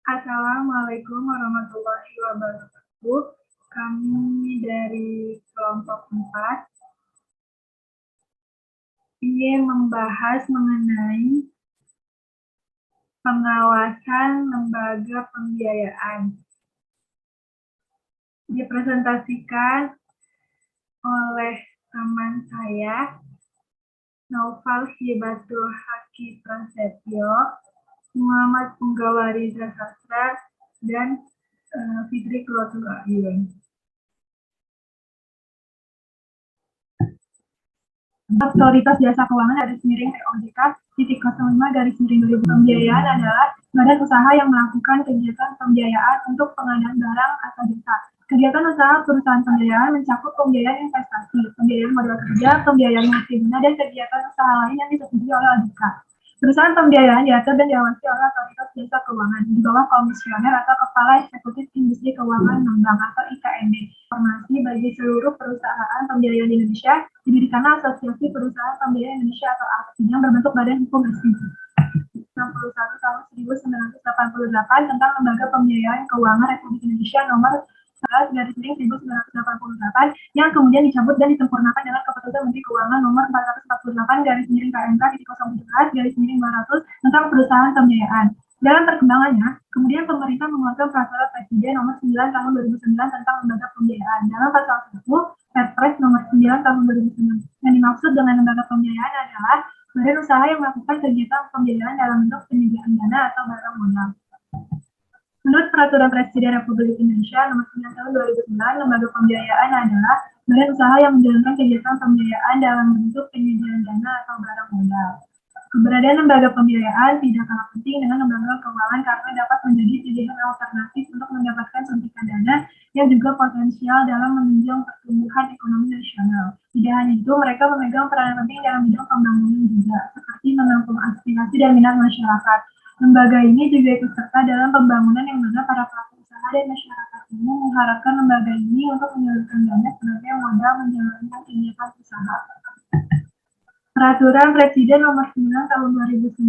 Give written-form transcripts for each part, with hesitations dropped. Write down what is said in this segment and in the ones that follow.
Assalamualaikum warahmatullahi wabarakatuh. Kami dari kelompok 4 ingin membahas mengenai pengawasan lembaga pembiayaan. Dipresentasikan oleh teman saya, Naufal Hibatul Haki Prasetyo, Muhammad Punggawariza Sastra, dan Fitri Kulotul Ayun. Otoritas Jasa Keuangan (OJK) titik 05 pembiayaan adalah badan usaha yang melakukan kegiatan pembiayaan untuk pengadaan barang atau jasa. Kegiatan usaha perusahaan pembiayaan mencakup pembiayaan investasi, pembiayaan modal kerja, pembiayaan multiguna, dan kegiatan usaha lain yang disetujui oleh OJK. Perusahaan pembiayaan diatur dan diawasi oleh Otoritas Jasa Keuangan di bawah Komisioner atau Kepala Eksekutif Industri Keuangan non-bank atau IKNB. Informasi bagi seluruh perusahaan pembiayaan di Indonesia didirikan Asosiasi Perusahaan Pembiayaan Indonesia atau API yang berbentuk badan hukum resmi. 61 tahun 1988 tentang Lembaga Pembiayaan Keuangan Republik Indonesia nomor 11/1988 yang kemudian dicabut dan disempurnakan dengan Keputusan Menteri Keuangan nomor 448/KMK/017/200 tentang perusahaan pembiayaan. Dalam perkembangannya, kemudian pemerintah mengeluarkan Peraturan Presiden nomor 9 tahun 2009 tentang lembaga pembiayaan. Dalam pasal 1, Perpres nomor 9 tahun 2009. Yang dimaksud dengan lembaga pembiayaan adalah badan usaha yang melakukan kegiatan pembiayaan dalam bentuk penyediaan dana atau barang modal. Menurut Peraturan Presiden Republik Indonesia nomor 9 tahun 2009, lembaga pembiayaan adalah badan usaha yang menjalankan kegiatan pembiayaan dalam bentuk penyediaan dana atau barang modal. Keberadaan lembaga pembiayaan tidak kalah penting dengan lembaga keuangan karena dapat menjadi pilihan alternatif untuk mendapatkan suntikan dana yang juga potensial dalam menunjang pertumbuhan ekonomi nasional. Tidak hanya itu, mereka memegang peranan penting dalam bidang pembangunan juga, seperti menampung aspirasi dan minat masyarakat. Lembaga ini juga ikut serta dalam pembangunan yang mana para pelaku usaha dan masyarakat umum mengharapkan lembaga ini untuk menyalurkan dana sebagai modal menjalankan kegiatan usaha. Peraturan Presiden nomor 9 tahun 2009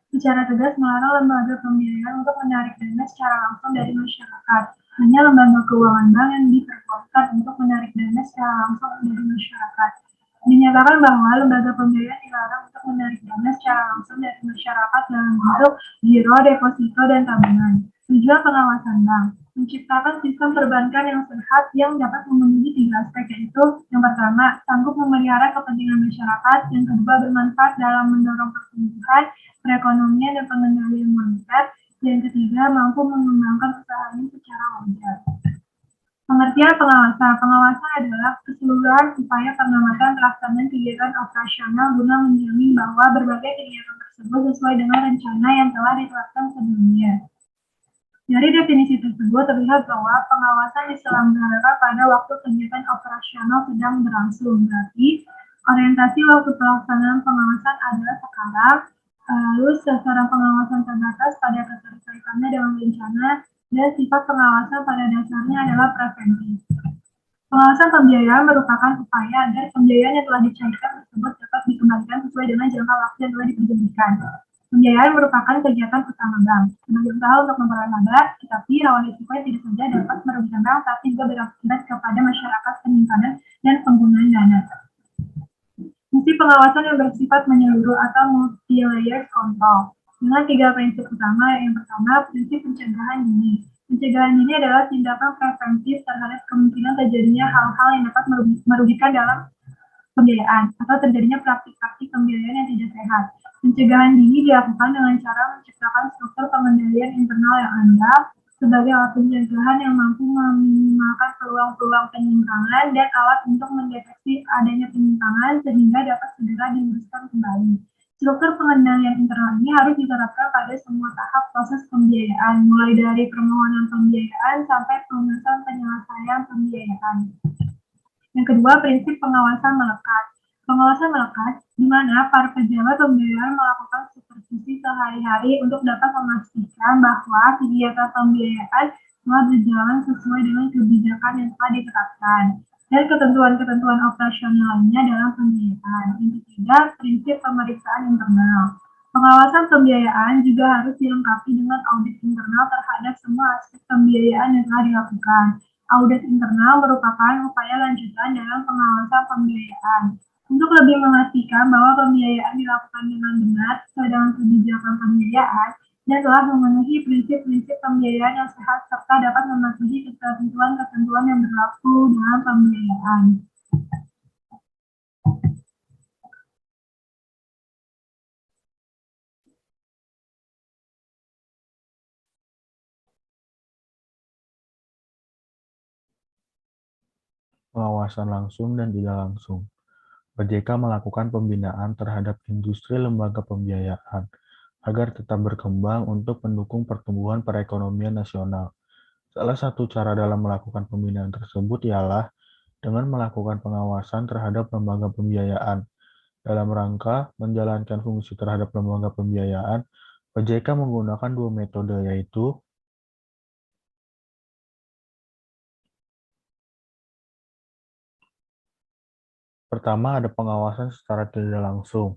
secara tegas melarang lembaga pembiayaan untuk menarik dana secara langsung dari masyarakat. Hanya lembaga keuangan bank yang diperbolehkan untuk menarik dana secara langsung dari masyarakat. Dinyatakan bahwa lembaga pembiayaan dilarang untuk menarik dana secara langsung dari masyarakat dalam bentuk giro, deposito, dan tabungan. Tujuan pengawasan bank: menciptakan sistem perbankan yang sehat yang dapat memenuhi 3 aspek, yaitu yang pertama, sanggup memelihara kepentingan masyarakat, yang kedua, bermanfaat dalam mendorong pertumbuhan perekonomian dan pengendalian moneter, yang ketiga, mampu mengembangkan usaha ini secara wajar. Pengertian pengawasan. Pengawasan adalah keseluruhan upaya pengamatan pelaksanaan kegiatan operasional guna menjamin bahwa berbagai kegiatan tersebut sesuai dengan rencana yang telah ditetapkan sebelumnya. Dari definisi tersebut terlihat bahwa pengawasan diselenggarakan pada waktu kegiatan operasional sedang berlangsung. Berarti orientasi waktu pelaksanaan pengawasan adalah sekarang, lalu sasaran pengawasan terbatas pada keterkaitannya dengan rencana, dan sifat pengawasan pada dasarnya adalah preventif. Pengawasan pembiayaan merupakan upaya agar pembiayaan yang telah dicairkan tersebut dapat dikembalikan sesuai dengan jangka waktu yang telah diperjanjikan. Pembiayaan merupakan kegiatan utama bank sebagai usaha untuk memperoleh laba, tetapi rawan risiko yang tidak saja dapat merugikan bank, tapi juga berakibat kepada masyarakat penyimpanan dan penggunaan dana. Fungsi pengawasan yang bersifat menyeluruh atau multi-layer control dengan 3 prinsip utama. Yang pertama, prinsip pencegahan dini. Pencegahan dini adalah tindakan preventif terhadap kemungkinan terjadinya hal-hal yang dapat merugikan dalam pembiayaan atau terjadinya praktik-praktik pembiayaan yang tidak sehat. Pencegahan dini dilakukan dengan cara menciptakan struktur pengendalian internal yang andal sebagai alat pencegahan yang mampu meminimalkan peluang-peluang penyimpangan dan alat untuk mendeteksi adanya penyimpangan sehingga dapat segera diluruskan kembali. Struktur pengendalian internal ini harus diterapkan pada semua tahap proses pembiayaan, mulai dari permohonan pembiayaan sampai pelunasan penyelesaian pembiayaan. Yang kedua, prinsip pengawasan melekat. Pengawasan melekat, di mana para pejabat pembiayaan melakukan supervisi sehari-hari untuk dapat memastikan bahwa kegiatan pembiayaan telah berjalan sesuai dengan kebijakan yang telah ditetapkan dan ketentuan-ketentuan operasional lainnya dalam pembiayaan. Yang ketiga, prinsip pemeriksaan internal. Pengawasan pembiayaan juga harus dilengkapi dengan audit internal terhadap semua aspek pembiayaan yang telah dilakukan. Audit internal merupakan upaya lanjutan dalam pengawasan pembiayaan untuk lebih memastikan bahwa pembiayaan dilakukan dengan benar sesuai dengan kebijakan pembiayaan dan telah memenuhi prinsip-prinsip pembiayaan yang sehat serta dapat mematuhi ketentuan-ketentuan yang berlaku dalam pembiayaan. Pengawasan langsung dan tidak langsung. OJK melakukan pembinaan terhadap industri lembaga pembiayaan agar tetap berkembang untuk mendukung pertumbuhan perekonomian nasional. Salah satu cara dalam melakukan pembinaan tersebut ialah dengan melakukan pengawasan terhadap lembaga pembiayaan. Dalam rangka menjalankan fungsi terhadap lembaga pembiayaan, OJK menggunakan dua metode, yaitu pertama, ada pengawasan secara tidak langsung,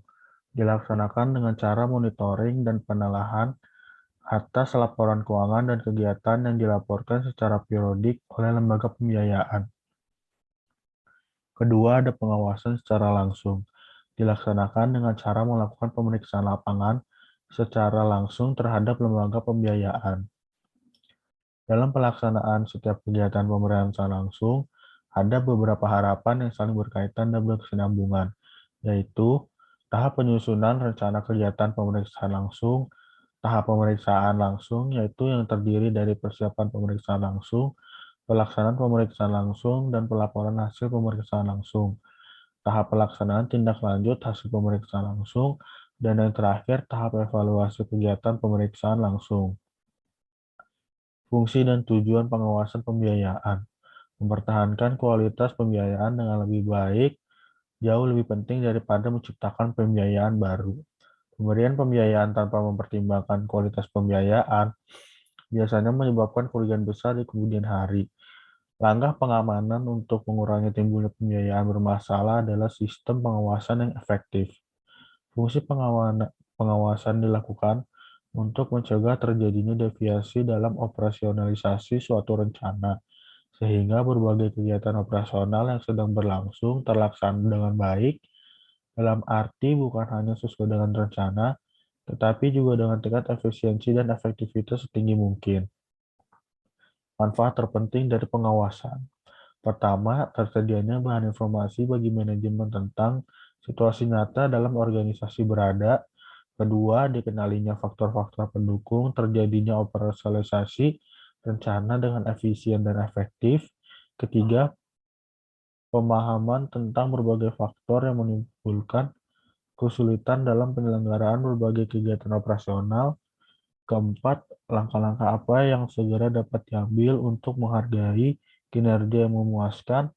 dilaksanakan dengan cara monitoring dan penelahan atas laporan keuangan dan kegiatan yang dilaporkan secara periodik oleh lembaga pembiayaan. Kedua, ada pengawasan secara langsung, dilaksanakan dengan cara melakukan pemeriksaan lapangan secara langsung terhadap lembaga pembiayaan. Dalam pelaksanaan setiap kegiatan pemeriksaan langsung, ada beberapa harapan yang saling berkaitan dan berkesinambungan, yaitu tahap penyusunan rencana kegiatan pemeriksaan langsung, tahap pemeriksaan langsung, yaitu yang terdiri dari persiapan pemeriksaan langsung, pelaksanaan pemeriksaan langsung, dan pelaporan hasil pemeriksaan langsung. Tahap pelaksanaan tindak lanjut hasil pemeriksaan langsung, dan yang terakhir tahap evaluasi kegiatan pemeriksaan langsung. Fungsi dan tujuan pengawasan pembiayaan. Mempertahankan kualitas pembiayaan dengan lebih baik jauh lebih penting daripada menciptakan pembiayaan baru. Pemberian pembiayaan tanpa mempertimbangkan kualitas pembiayaan biasanya menyebabkan kerugian besar di kemudian hari. Langkah pengamanan untuk mengurangi timbulnya pembiayaan bermasalah adalah sistem pengawasan yang efektif. Fungsi pengawasan dilakukan untuk mencegah terjadinya deviasi dalam operasionalisasi suatu rencana, sehingga berbagai kegiatan operasional yang sedang berlangsung terlaksana dengan baik, dalam arti bukan hanya sesuai dengan rencana, tetapi juga dengan tingkat efisiensi dan efektivitas setinggi mungkin. Manfaat terpenting dari pengawasan. Pertama, tersedianya bahan informasi bagi manajemen tentang situasi nyata dalam organisasi berada. Kedua, dikenalinya faktor-faktor pendukung terjadinya operasionalisasi rencana dengan efisien dan efektif. Ketiga, pemahaman tentang berbagai faktor yang menimbulkan kesulitan dalam penyelenggaraan berbagai kegiatan operasional. Keempat, langkah-langkah apa yang segera dapat diambil untuk menghargai kinerja yang memuaskan.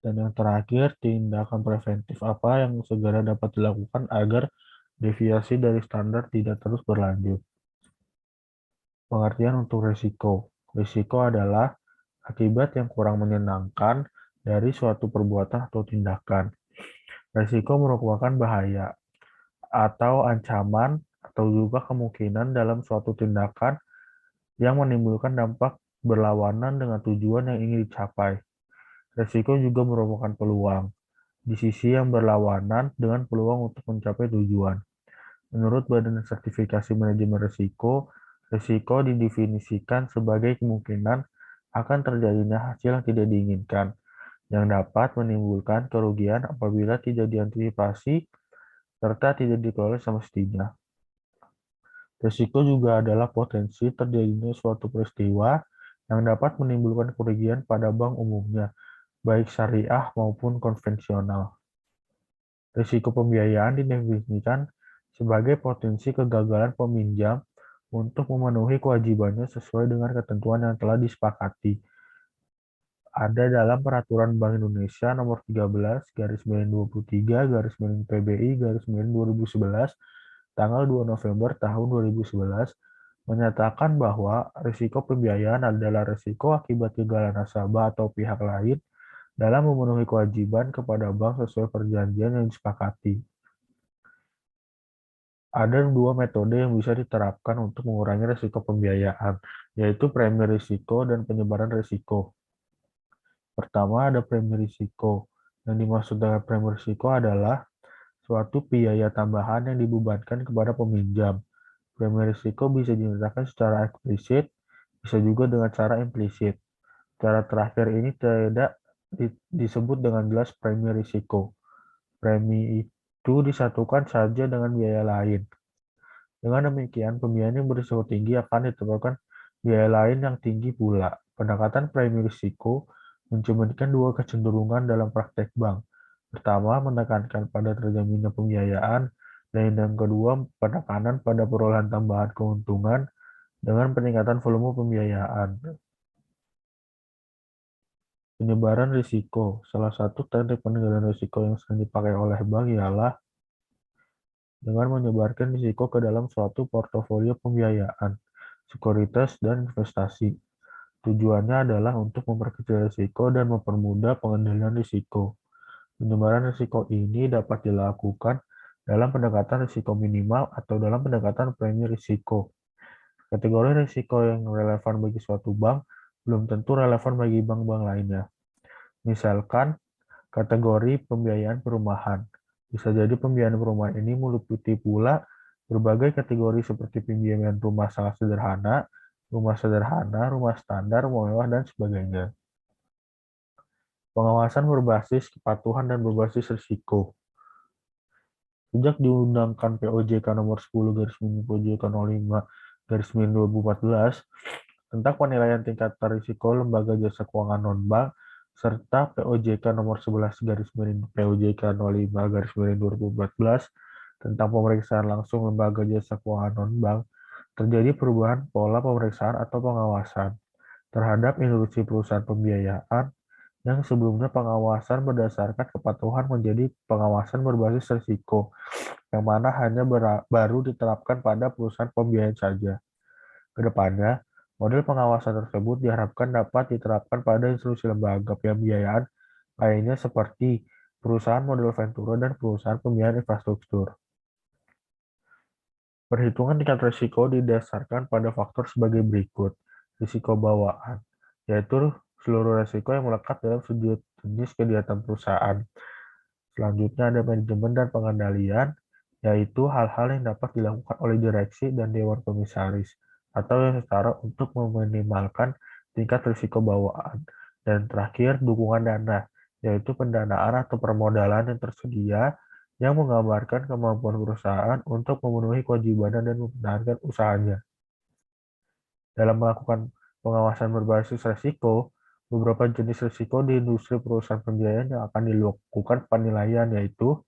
Dan yang terakhir, tindakan preventif apa yang segera dapat dilakukan agar deviasi dari standar tidak terus berlanjut. Pengertian untuk risiko. Risiko adalah akibat yang kurang menyenangkan dari suatu perbuatan atau tindakan. Risiko merupakan bahaya atau ancaman atau juga kemungkinan dalam suatu tindakan yang menimbulkan dampak berlawanan dengan tujuan yang ingin dicapai. Risiko juga merupakan peluang di sisi yang berlawanan dengan peluang untuk mencapai tujuan. Menurut Badan Sertifikasi Manajemen Risiko, risiko didefinisikan sebagai kemungkinan akan terjadinya hasil yang tidak diinginkan, yang dapat menimbulkan kerugian apabila tidak diantisipasi serta tidak dikelola semestinya. Risiko juga adalah potensi terjadinya suatu peristiwa yang dapat menimbulkan kerugian pada bank umumnya, baik syariah maupun konvensional. Risiko pembiayaan didefinisikan sebagai potensi kegagalan peminjam untuk memenuhi kewajibannya sesuai dengan ketentuan yang telah disepakati. Ada dalam Peraturan Bank Indonesia Nomor 13 garis miring 23 garis miring PBI garis miring 2011 tanggal 2 November tahun 2011 menyatakan bahwa risiko pembiayaan adalah risiko akibat kegagalan nasabah atau pihak lain dalam memenuhi kewajiban kepada bank sesuai perjanjian yang disepakati. Ada dua metode yang bisa diterapkan untuk mengurangi risiko pembiayaan, yaitu premi risiko dan penyebaran risiko. Pertama, ada premi risiko. Yang dimaksud dengan premi risiko adalah suatu biaya tambahan yang dibebankan kepada peminjam. Premi risiko bisa dinyatakan secara eksplisit, bisa juga dengan cara implisit. Cara terakhir ini tidak disebut dengan jelas premi risiko. Premi itu disatukan saja dengan biaya lain. Dengan demikian, pembiayaan yang berisiko tinggi akan ditetapkan biaya lain yang tinggi pula. Pendekatan premi risiko mencerminkan dua kecenderungan dalam praktek bank. Pertama, menekankan pada terjaminnya pembiayaan, dan yang kedua, penekanan pada perolehan tambahan keuntungan dengan peningkatan volume pembiayaan. Penyebaran risiko. Salah satu teknik pengendalian risiko yang sering dipakai oleh bank ialah dengan menyebarkan risiko ke dalam suatu portofolio pembiayaan, sekuritas, dan investasi. Tujuannya adalah untuk memperkecil risiko dan mempermudah pengendalian risiko. Penyebaran risiko ini dapat dilakukan dalam pendekatan risiko minimal atau dalam pendekatan premi risiko. Kategori risiko yang relevan bagi suatu bank belum tentu relevan bagi bank-bank lainnya. Misalkan, kategori pembiayaan perumahan. Bisa jadi pembiayaan perumahan ini meliputi pula berbagai kategori seperti pembiayaan rumah sangat sederhana, rumah standar, rumah mewah, dan sebagainya. Pengawasan berbasis kepatuhan dan berbasis risiko. Sejak diundangkan POJK nomor 10 garis miring POJK 05 garis miring 2014 tentang penilaian tingkat risiko lembaga jasa keuangan non-bank serta POJK nomor 11 garis miring POJK 05 garis miring 2014 tentang pemeriksaan langsung lembaga jasa keuangan non-bank, terjadi perubahan pola pemeriksaan atau pengawasan terhadap institusi perusahaan pembiayaan yang sebelumnya pengawasan berdasarkan kepatuhan menjadi pengawasan berbasis risiko, yang mana hanya baru diterapkan pada perusahaan pembiayaan saja. Kedepannya, model pengawasan tersebut diharapkan dapat diterapkan pada institusi lembaga pembiayaan lainnya seperti perusahaan model ventura dan perusahaan pembiayaan infrastruktur. Perhitungan tingkat risiko didasarkan pada faktor sebagai berikut. Risiko bawaan, yaitu seluruh risiko yang melekat dalam jenis kegiatan perusahaan. Selanjutnya ada manajemen dan pengendalian, yaitu hal-hal yang dapat dilakukan oleh direksi dan dewan komisaris, atau yang setara untuk meminimalkan tingkat risiko bawaan. Dan terakhir, dukungan dana, yaitu pendanaan atau permodalan yang tersedia yang menggambarkan kemampuan perusahaan untuk memenuhi kewajiban dan mempertahankan usahanya. Dalam melakukan pengawasan berbasis risiko, beberapa jenis risiko di industri perusahaan pembiayaan yang akan dilakukan penilaian yaitu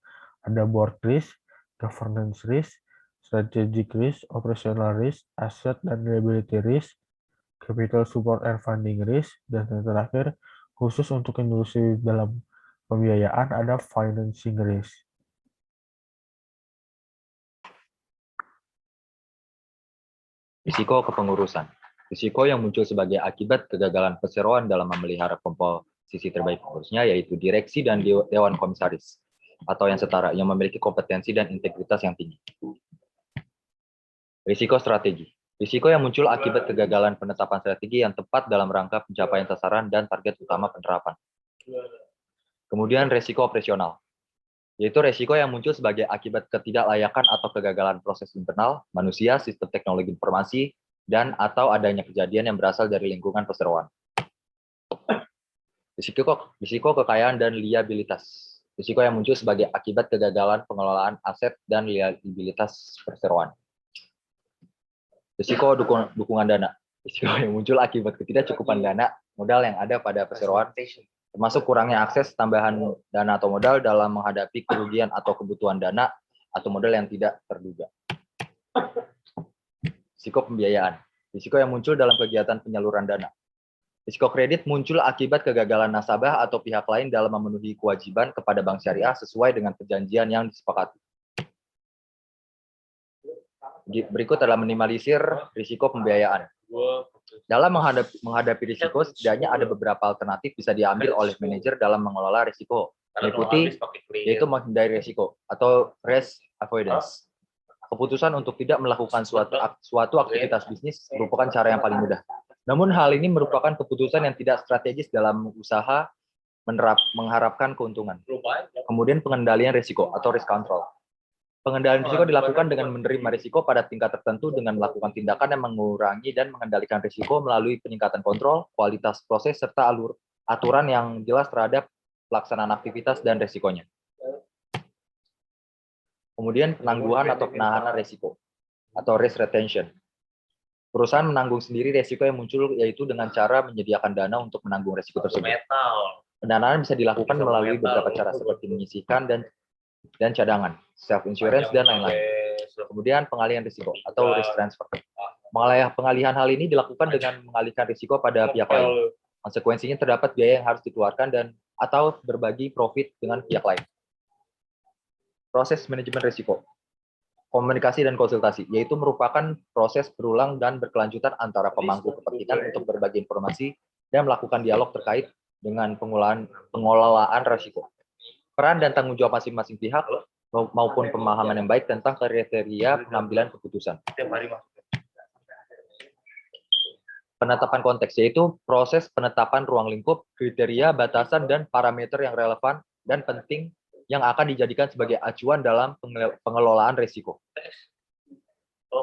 ada board risk, governance risk, strategic risk, operational risk, asset dan liability risk, capital support and funding risk, dan yang terakhir khusus untuk industri dalam pembiayaan ada financing risk. Risiko kepengurusan. Risiko yang muncul sebagai akibat kegagalan perseroan dalam memelihara komposisi terbaik pengurusnya yaitu direksi dan dewan komisaris atau yang setara yang memiliki kompetensi dan integritas yang tinggi. Risiko strategi. Risiko yang muncul akibat kegagalan penetapan strategi yang tepat dalam rangka pencapaian sasaran dan target utama penerapan. Kemudian risiko operasional, yaitu risiko yang muncul sebagai akibat ketidaklayakan atau kegagalan proses internal, manusia, sistem teknologi informasi, dan atau adanya kejadian yang berasal dari lingkungan perseroan. Risiko kekayaan dan liabilitas. Risiko yang muncul sebagai akibat kegagalan pengelolaan aset dan liabilitas perseroan. Risiko dukungan dana. Risiko yang muncul akibat ketidakcukupan dana modal yang ada pada perseroan, termasuk kurangnya akses tambahan dana atau modal dalam menghadapi kerugian atau kebutuhan dana atau modal yang tidak terduga. Risiko pembiayaan. Risiko yang muncul dalam kegiatan penyaluran dana. Risiko kredit muncul akibat kegagalan nasabah atau pihak lain dalam memenuhi kewajiban kepada bank syariah sesuai dengan perjanjian yang disepakati. Berikut adalah minimalisir risiko pembiayaan. Dalam menghadapi risiko, setidaknya ada beberapa alternatif bisa diambil oleh manajer dalam mengelola risiko, meliputi yaitu menghindari risiko atau risk avoidance. Keputusan untuk tidak melakukan suatu aktivitas bisnis merupakan cara yang paling mudah. Namun hal ini merupakan keputusan yang tidak strategis dalam usaha mengharapkan keuntungan. Kemudian pengendalian risiko atau risk control. Pengendalian risiko dilakukan dengan menerima risiko pada tingkat tertentu dengan melakukan tindakan yang mengurangi dan mengendalikan risiko melalui peningkatan kontrol, kualitas proses, serta aturan yang jelas terhadap pelaksanaan aktivitas dan risikonya. Kemudian penangguhan atau penahanan risiko atau risk retention. Perusahaan menanggung sendiri risiko yang muncul yaitu dengan cara menyediakan dana untuk menanggung risiko tersebut. Pendanaan bisa dilakukan melalui beberapa cara seperti menyisihkan dan cadangan, self insurance dan lain-lain. Kemudian pengalihan risiko atau risk transfer. Pengalihan hal ini dilakukan dengan mengalihkan risiko pada pihak lain. Konsekuensinya terdapat biaya yang harus dikeluarkan atau berbagi profit dengan pihak lain. Proses manajemen risiko. Komunikasi dan konsultasi, yaitu merupakan proses berulang dan berkelanjutan antara pemangku kepentingan untuk berbagi informasi dan melakukan dialog terkait dengan pengelolaan risiko. Peran dan tanggung jawab masing-masing pihak maupun pemahaman yang baik tentang kriteria pengambilan keputusan. Penetapan konteks, yaitu proses penetapan ruang lingkup, kriteria, batasan, dan parameter yang relevan dan penting yang akan dijadikan sebagai acuan dalam pengelolaan risiko.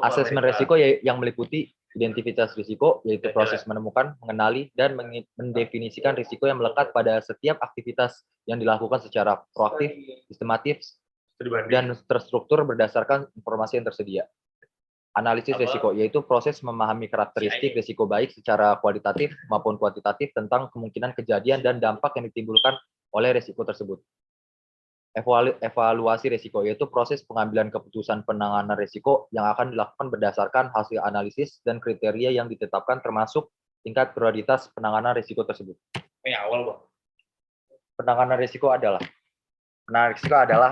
Asesmen risiko yang meliputi identifikasi risiko, yaitu proses menemukan, mengenali, dan mendefinisikan risiko yang melekat pada setiap aktivitas yang dilakukan secara proaktif, sistematis, dan terstruktur berdasarkan informasi yang tersedia. Analisis risiko, yaitu proses memahami karakteristik risiko baik secara kualitatif maupun kuantitatif tentang kemungkinan kejadian dan dampak yang ditimbulkan oleh risiko tersebut. Evaluasi risiko, yaitu proses pengambilan keputusan penanganan risiko yang akan dilakukan berdasarkan hasil analisis dan kriteria yang ditetapkan termasuk tingkat prioritas penanganan risiko tersebut. Penanganan risiko adalah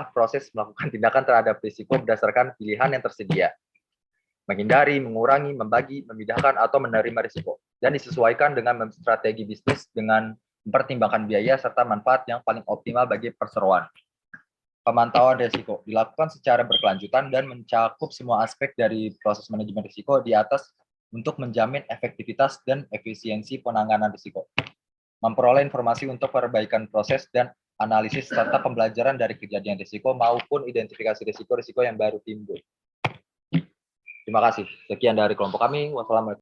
proses melakukan tindakan terhadap risiko berdasarkan pilihan yang tersedia. Menghindari, mengurangi, membagi, memindahkan, atau menerima risiko, dan disesuaikan dengan strategi bisnis dengan mempertimbangkan biaya serta manfaat yang paling optimal bagi perseroan. Pemantauan risiko dilakukan secara berkelanjutan dan mencakup semua aspek dari proses manajemen risiko di atas untuk menjamin efektivitas dan efisiensi penanganan risiko. Memperoleh informasi untuk perbaikan proses dan analisis serta pembelajaran dari kejadian risiko maupun identifikasi risiko-risiko yang baru timbul. Terima kasih. Sekian dari kelompok kami. Wassalamualaikum.